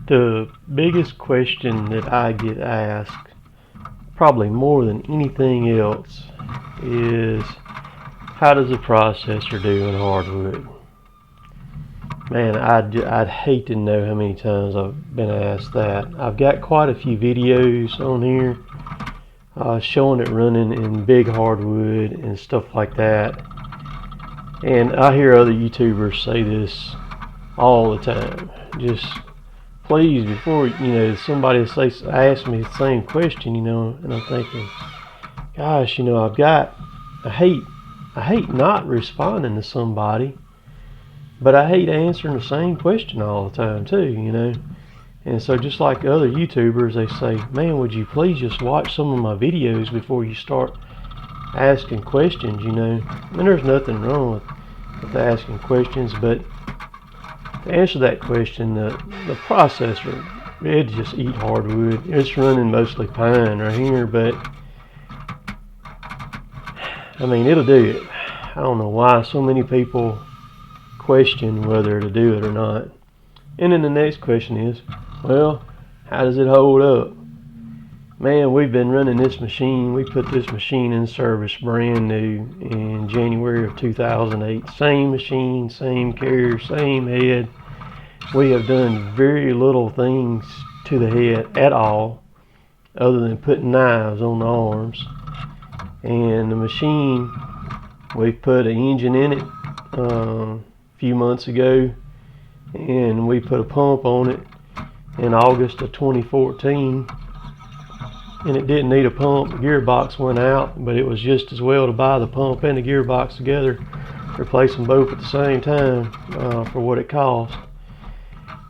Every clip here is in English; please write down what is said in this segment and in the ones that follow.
The biggest question that I get asked, probably more than anything else, is how does a processor do in hardwood? Man, I'd hate to know how many times I've been asked that. I've got quite a few videos on here showing it running in big hardwood and stuff like that. And I hear other YouTubers say this all the time. Just please, before somebody asks me the same question, and I'm thinking, gosh, I hate not responding to somebody, but I hate answering the same question all the time too, And so just like other YouTubers, they say, man, would you please just watch some of my videos before you start asking questions, And there's nothing wrong with asking questions, but to answer that question, the processor, it just eat hardwood. It's running mostly pine right here, but I mean, it'll do it. I don't know why so many people question whether to do it or not. And then the next question is, well, how does it hold up? Man, we've been running this machine. We put this machine in service brand new in January of 2008. Same machine, same carrier, same head. We have done very little things to the head at all other than putting knives on the arms. And the machine, we put an engine in it a few months ago, and we put a pump on it in August of 2014. And it didn't need a pump. The gearbox went out, but it was just as well to buy the pump and the gearbox together, replace them both at the same time for what it cost.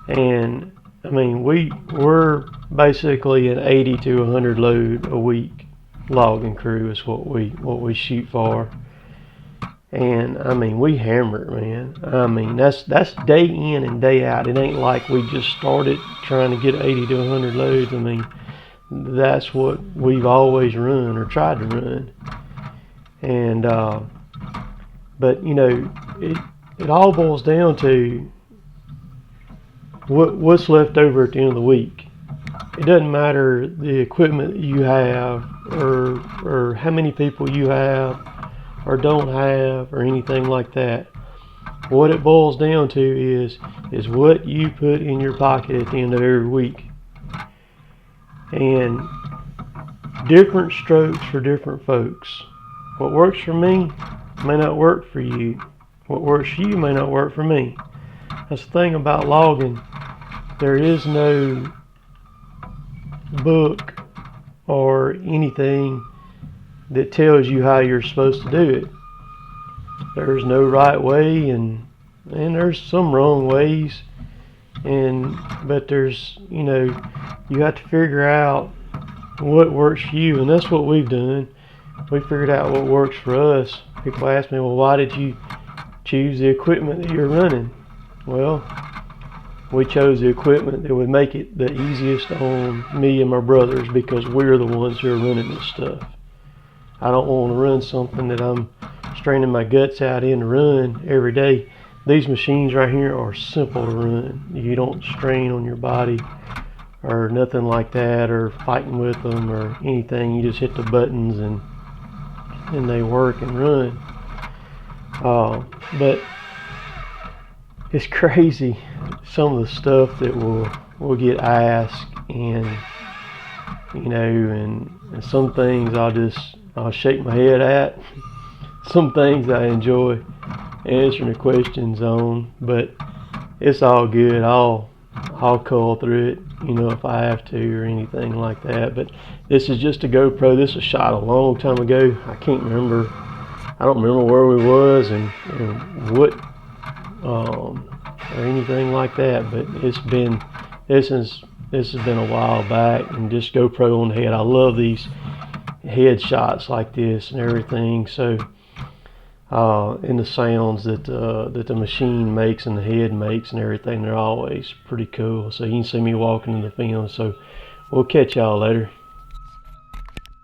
And I mean, we're basically an 80 to 100 load a week logging crew is what we shoot for. And I mean, we hammer it, man. I mean, that's day in and day out. It ain't like we just started trying to get 80 to 100 loads. I mean, that's what we've always run or tried to run. And but it all boils down to what's left over at the end of the week. It doesn't matter the equipment that you have or how many people you have or don't have or anything like that. What it boils down to is what you put in your pocket at the end of every week. And different strokes for different folks. What works for me may not work for you. What works for you may not work for me. That's the thing about logging. There is no book or anything that tells you how you're supposed to do it. There's no right way, and there's some wrong ways, but there's you have to figure out what works for you, and that's what we've done. We figured out what works for us. People ask me, well, why did you choose the equipment that you're running? Well, we chose the equipment that would make it the easiest on me and my brothers because we're the ones who are running this stuff. I don't want to run something that I'm straining my guts out in to run every day. These machines right here are simple to run. You don't strain on your body or nothing like that, or fighting with them or anything. You just hit the buttons and they work and run. But it's crazy some of the stuff that will get asked, and and some things I'll shake my head at. Some things I enjoy answering the questions on, but it's all good. I'll cull through it, if I have to or anything like that. But this is just a GoPro. This was shot a long time ago. I don't remember where we was and what or anything like that. But this has been a while back, and just GoPro on the head. I love these head shots like this and everything. So and the sounds that the machine makes and the head makes and everything, they're always pretty cool. So you can see me walking in the film. So we'll catch y'all later.